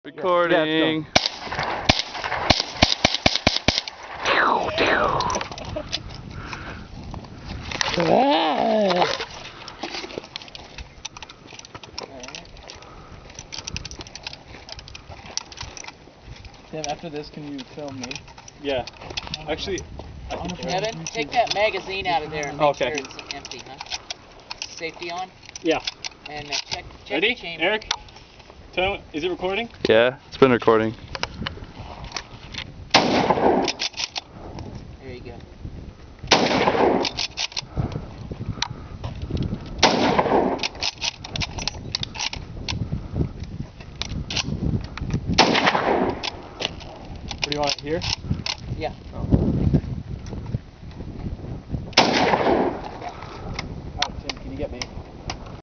Recording. Tim, after this, can you film me? Yeah. Actually, Evan, take that magazine out of there and make sure it's empty, huh? Safety on? Yeah. And check Ready? the chamber. Eric? Is it recording? Yeah, it's been recording. There you go. What do you want here? Yeah. Oh.